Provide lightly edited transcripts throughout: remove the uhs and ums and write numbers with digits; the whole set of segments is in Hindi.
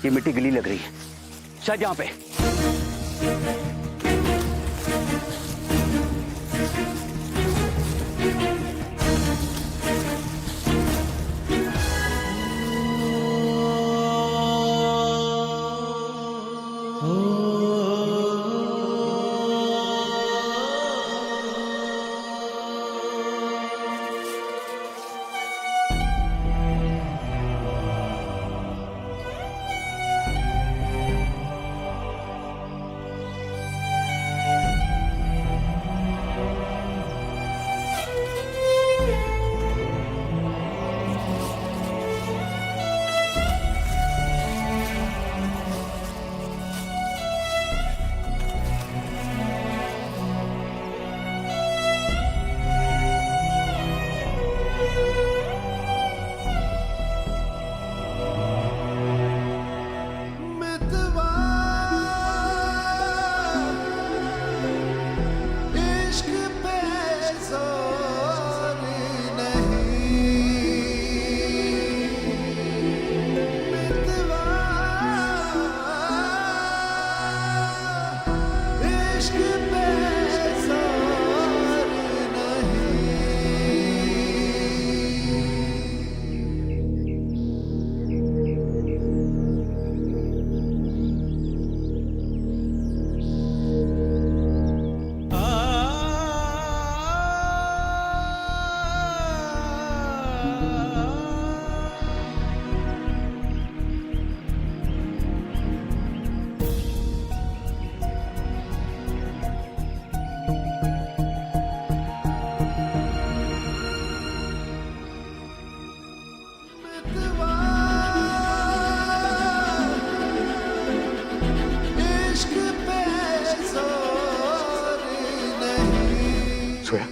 ये मिट्टी गली लग रही है, शायद यहाँ पे। सोया,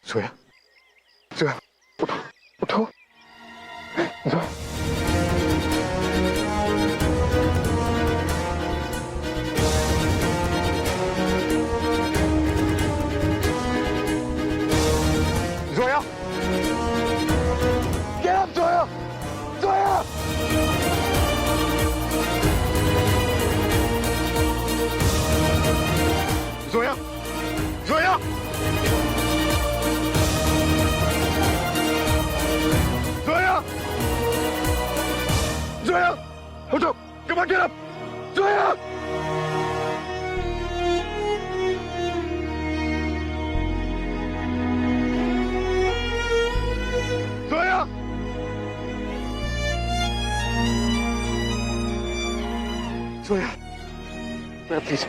सोया, सोया, उठो, उठो, सोया। Zoya! Get up, Zoya! Zoya! Zoya! Zoya! Zoya! Zoya! Uठो! Come on, get up! Zoya! Zoya! Zoya! Zoya, please.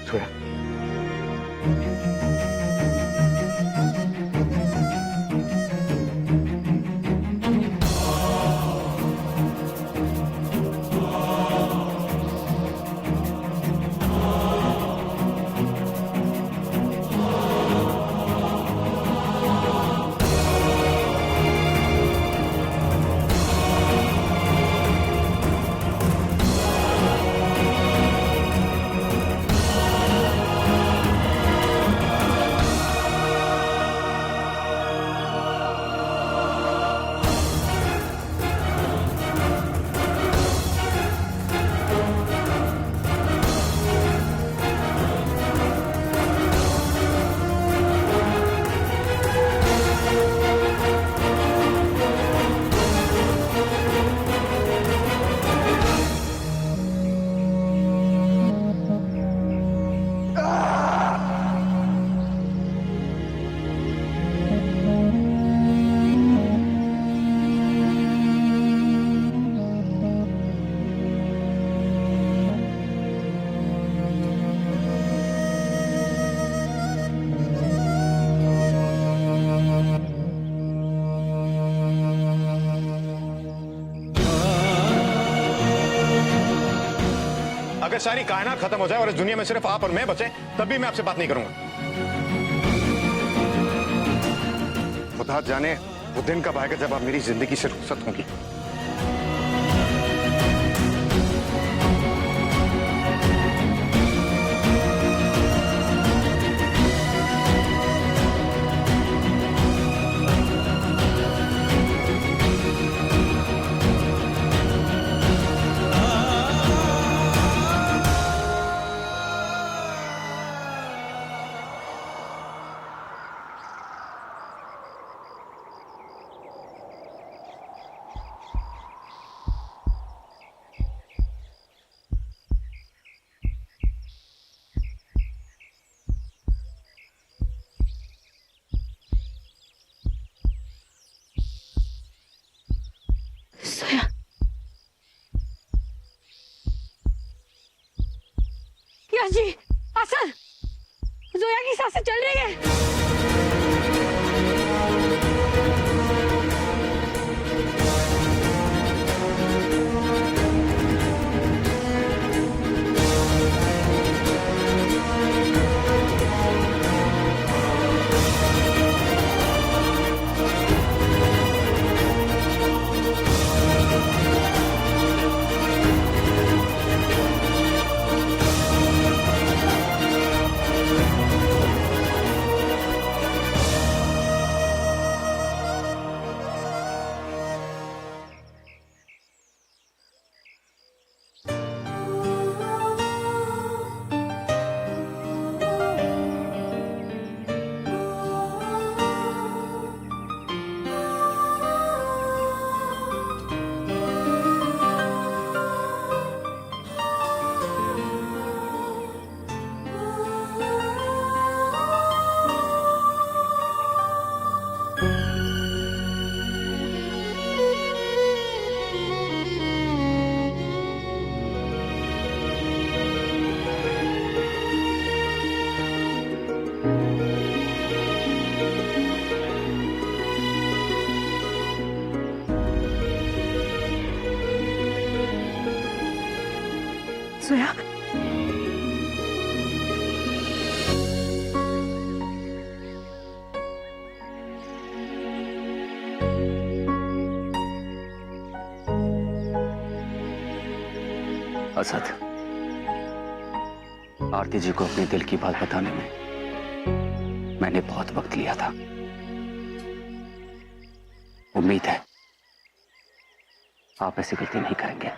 Zoya. सारी कायनात खत्म हो जाए और इस दुनिया में सिर्फ आप और मैं बचे, तब भी मैं आपसे बात नहीं करूंगा। खुदा जाने वो दिन कब आएगा जब आप मेरी जिंदगी से रुखसत होंगी। जी आसन, जोया की सांसें चल रही है। जोया, असद, आरती जी को अपने दिल की बात बताने में मैंने बहुत वक्त लिया था। उम्मीद है आप ऐसी गलती नहीं करेंगे।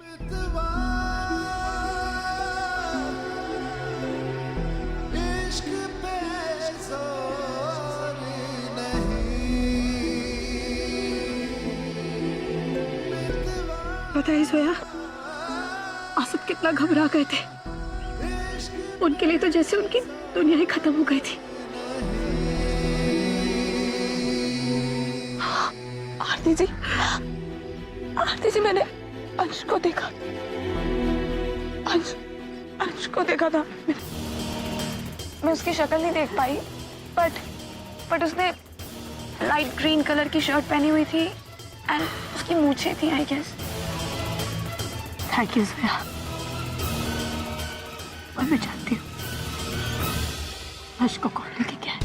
बताइए जोया, आसिफ कितना घबरा गए थे। उनके लिए तो जैसे उनकी दुनिया ही खत्म हो गई थी। आरती जी, मैंने अंश को देखा। अंश को देखा था। मैं उसकी शक्ल नहीं देख पाई, बट उसने लाइट ग्रीन कलर की शर्ट पहनी हुई थी एंड उसकी मूछें थी, I guess. Thank you Zoya. और मैं जानती हूँ हर्ष को कौन लेके क्या है।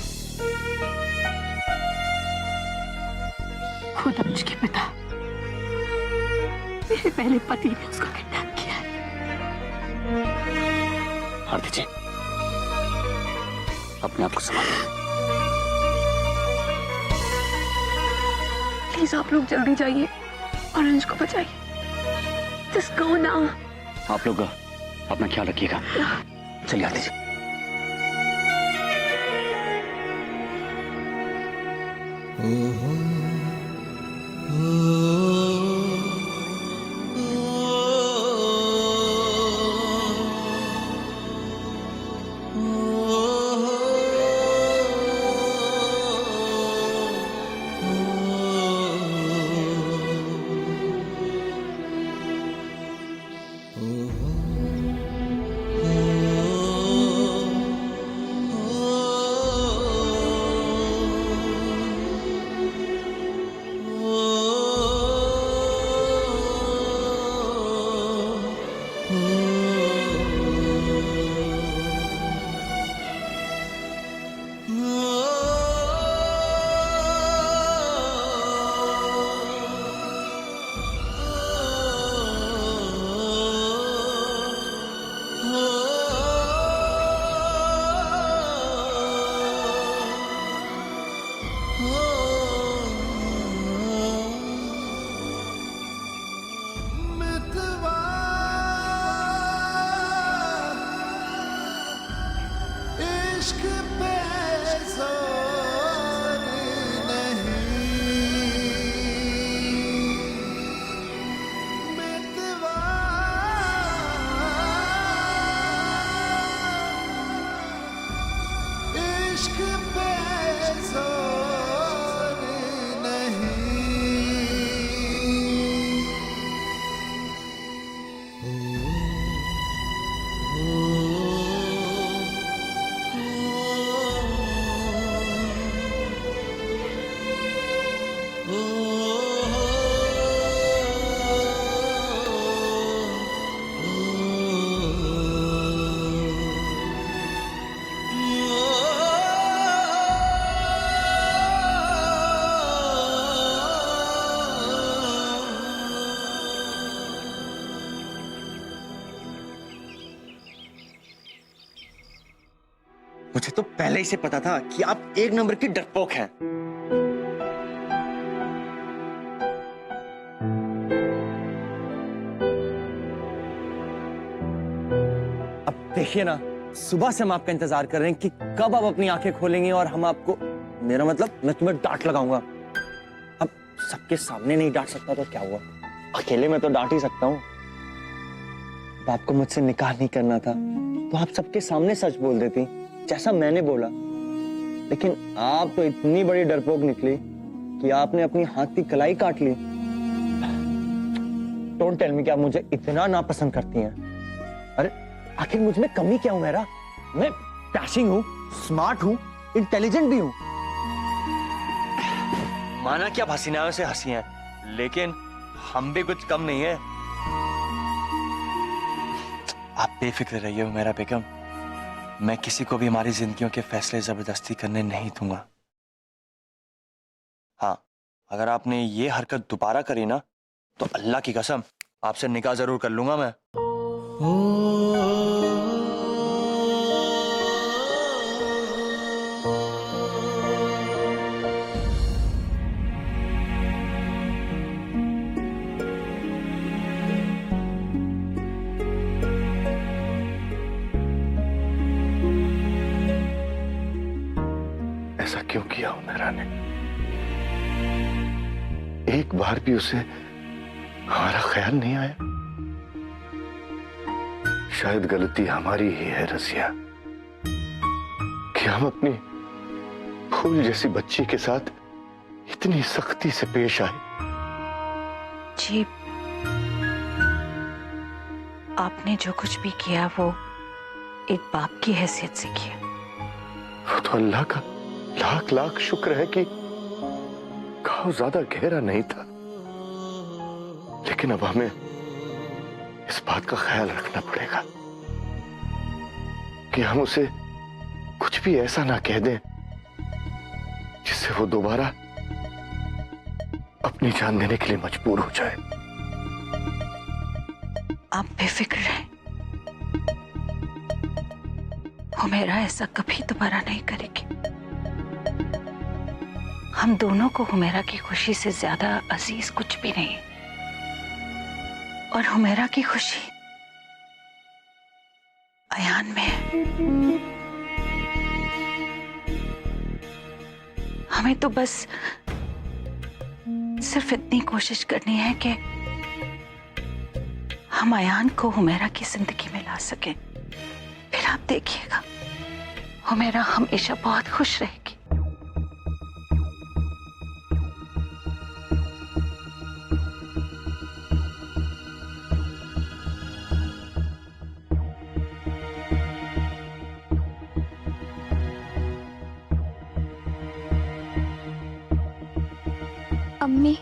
खुद अंश के पिता, मेरे पहले पति ने उसको किडनैप किया है। आरती जी, अपने आप को संभालिए। प्लीज आप लोग जल्दी जाइए और अंश को बचाइए। Just go now. आप लोग अपना ख्याल रखिएगा। चलिए आरती जी। इश्क पे जोर नहीं, मितवा इश्क पे जोर नहीं। मुझे तो पहले ही से पता था कि आप एक नंबर की डरपोक हैं। अब देखिए ना, सुबह से हम आपका इंतजार कर रहे हैं कि कब आप अपनी आंखें खोलेंगे और हम आपको, मेरा मतलब मैं तुम्हें डांट लगाऊंगा। अब सबके सामने नहीं डांट सकता तो क्या हुआ, अकेले में तो डांट ही सकता हूँ। अब आपको मुझसे निकाह नहीं करना था तो आप सबके सामने सच बोल देती जैसा मैंने बोला, लेकिन आप तो इतनी बड़ी डरपोक निकली कि आपने अपनी हाथ की कलाई काट ली। डोंट टेल मी कि आप मुझे इतना नापसंद करती हैं। अरे आखिर मुझ में कमी क्या हूं मेरा? मैं डैशिंग हूं, स्मार्ट हूं, इंटेलिजेंट भी हूं। माना कि आप हसीनाओं से हंसी हैं, लेकिन हम भी कुछ कम नहीं है। आप बेफिक्र रहिए मेरा बेगम, मैं किसी को भी हमारी जिंदगियों के फैसले जबरदस्ती करने नहीं दूंगा। हाँ, अगर आपने ये हरकत दोबारा करी ना तो अल्लाह की कसम आपसे निकाह जरूर कर लूंगा मैं। ऐसा क्यों किया उमेरा ने? एक बार भी उसे हमारा ख्याल नहीं आया। शायद गलती हमारी ही है रसिया, कि हम अपनी फूल जैसी बच्ची के साथ इतनी सख्ती से पेश आए। जी, आपने जो कुछ भी किया वो एक बाप की हैसियत से किया। वो तो अल्लाह का लाख लाख शुक्र है कि घाव ज्यादा गहरा नहीं था, लेकिन अब हमें इस बात का ख्याल रखना पड़ेगा कि हम उसे कुछ भी ऐसा ना कह दें जिससे वो दोबारा अपनी जान देने के लिए मजबूर हो जाए। आप बेफिक्र रहें, हुमैरा ऐसा कभी दोबारा नहीं करेगी। हम दोनों को हुमैरा की खुशी से ज्यादा अजीज कुछ भी नहीं, और हुमैरा की खुशी अयान में है। हमें तो बस सिर्फ इतनी कोशिश करनी है कि हम अयान को हुमैरा की जिंदगी में ला सकें। फिर आप देखिएगा, हुमैरा हमेशा बहुत खुश रहेगी। अम्मी,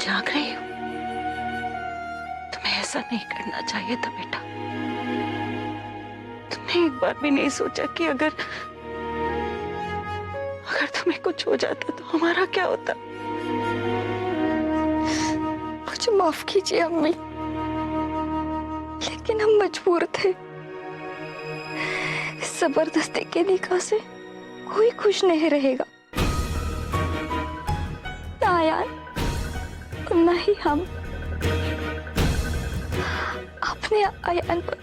जाग रही हो? तुम्हें ऐसा नहीं करना चाहिए था बेटा। तुमने एक बार भी नहीं सोचा कि अगर तुम्हें कुछ हो जाता तो हमारा क्या होता? मुझे माफ कीजिए अम्मी, लेकिन हम मजबूर थे। इस जबरदस्ती के निकाह से कोई खुश नहीं रहेगा, ना अयान और ना ही हम। आप अपने अयान पर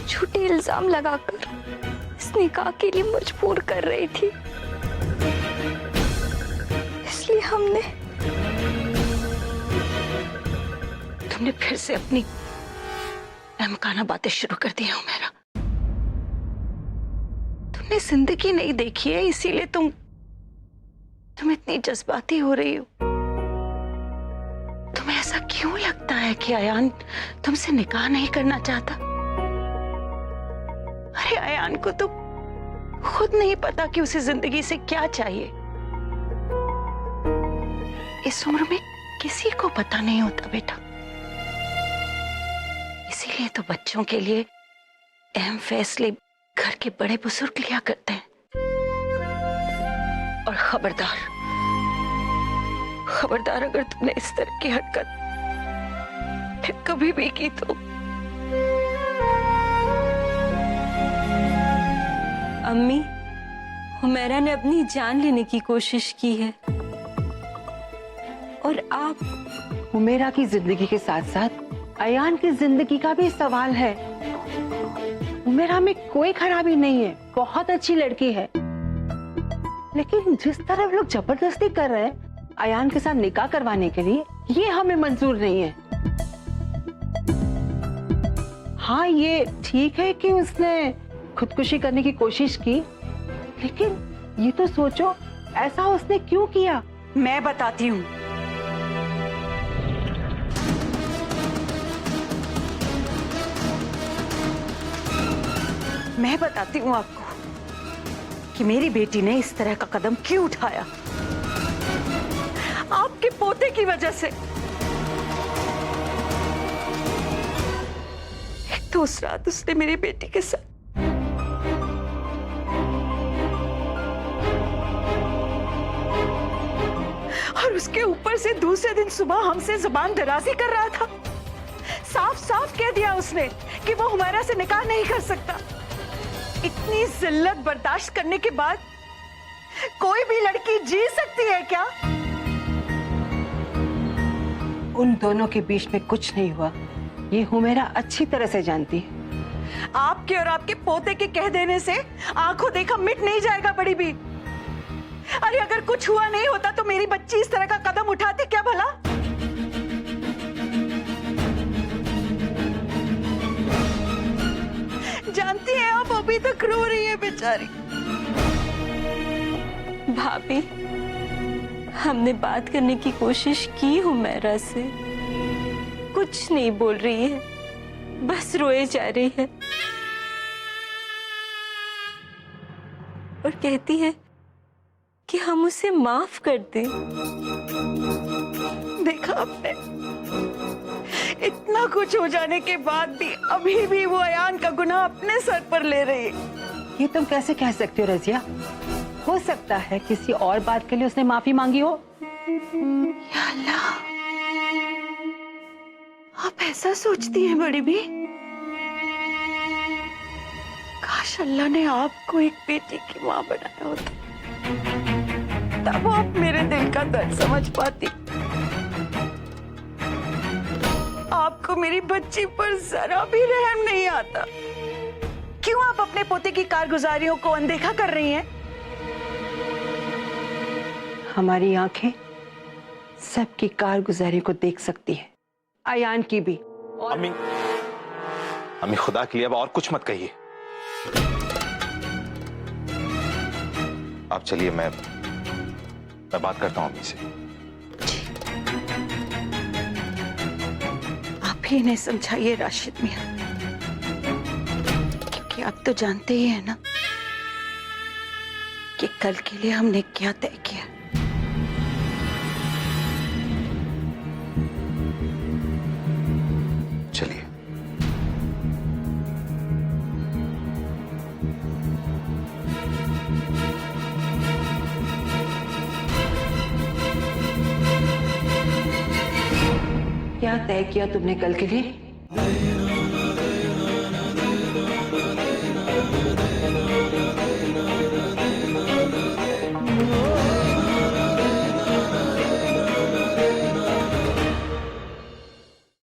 झूठे इल्जाम लगाकर इस निकाह के लिए मजबूर कर रही थी, इसलिए हमने तुमने फिर से अपनी अहमकाना बातें शुरू कर दी हो मेरा। तुमने जिंदगी नहीं देखी है, इसीलिए तुम इतनी जज्बाती हो रही हो। तुम्हें ऐसा क्यों लगता है कि अयान तुमसे निकाह नहीं करना चाहता? अरे अयान को तो खुद नहीं पता कि उसे जिंदगी से क्या चाहिए। इस उम्र में किसी को पता नहीं होता बेटा। इसीलिए तो बच्चों के लिए अहम फैसले घर के बड़े बुजुर्ग लिया करते हैं। और खबरदार अगर तुमने इस तरह की हरकत फिर कभी भी की तो। अम्मी, हुमैरा ने अपनी जान लेने की कोशिश की है और आप। हुमैरा की जिंदगी के साथ साथ अयान की जिंदगी का भी सवाल है। हुमैरा में कोई खराबी नहीं है, बहुत अच्छी लड़की है, लेकिन जिस तरह वो लोग जबरदस्ती कर रहे हैं अयान के साथ निकाह करवाने के लिए, ये हमें मंजूर नहीं है। हाँ, ये ठीक है कि उसने खुदकुशी करने की कोशिश की, लेकिन ये तो सोचो ऐसा उसने क्यों किया। मैं बताती हूँ। मैं बताती हूँ आपको कि मेरी बेटी ने इस तरह का कदम क्यों उठाया। आपके पोते की वजह से। एक तो उस रात उसने मेरी बेटी के साथ और उसके ऊपर से दूसरे दिन सुबह हमसे जुबान दराजी कर रहा था। साफ साफ कह दिया उसने कि वो हुमैरा से निकाह नहीं कर सकता। इतनी जिल्लत बर्दाश्त करने के बाद कोई भी लड़की जी सकती है क्या? उन दोनों के बीच में कुछ नहीं हुआ, ये हुमैरा अच्छी तरह से जानती है। आपके और आपके पोते के कह देने से आंखों देखा मिट नहीं जाएगा बड़ी भी। अरे अगर कुछ हुआ नहीं होता तो मेरी बच्ची इस तरह का कदम उठाती क्या भला? जानती है आप, अभी तक रो रही है बेचारी। भाभी, हमने बात करने की कोशिश की हुमैरा से, कुछ नहीं बोल रही है, बस रोए जा रही है और कहती है कि हम उसे माफ कर दें। देखा आपने, इतना कुछ हो जाने के बाद भी अभी भी वो अयान का गुनाह अपने सर पर ले रही है। ये तुम कैसे कह सकती हो रजिया? हो सकता है किसी और बात के लिए उसने माफी मांगी हो। या अल्लाह, आप ऐसा सोचती हैं बड़ी भी? काश अल्लाह ने आपको एक बेटी की माँ बनाया होता, तब आप मेरे दिल का दर्द समझ पाती। आपको मेरी बच्ची पर जरा भी रहम नहीं आता। क्यों आप अपने पोते की कारगुजारियों को अनदेखा कर रही हैं? हमारी आंखें सबकी कारगुजारी को देख सकती है, अयान की भी। अम्मी खुदा के लिए अब और कुछ मत कहिए। आप चलिए, मैं बात करता हूं अम्मी से। आप ही इन्हें समझाइए राशिद मियां, क्योंकि आप तो जानते ही हैं ना कि कल के लिए हमने क्या तय किया। चलिए। क्या तय किया तुमने कल के लिए?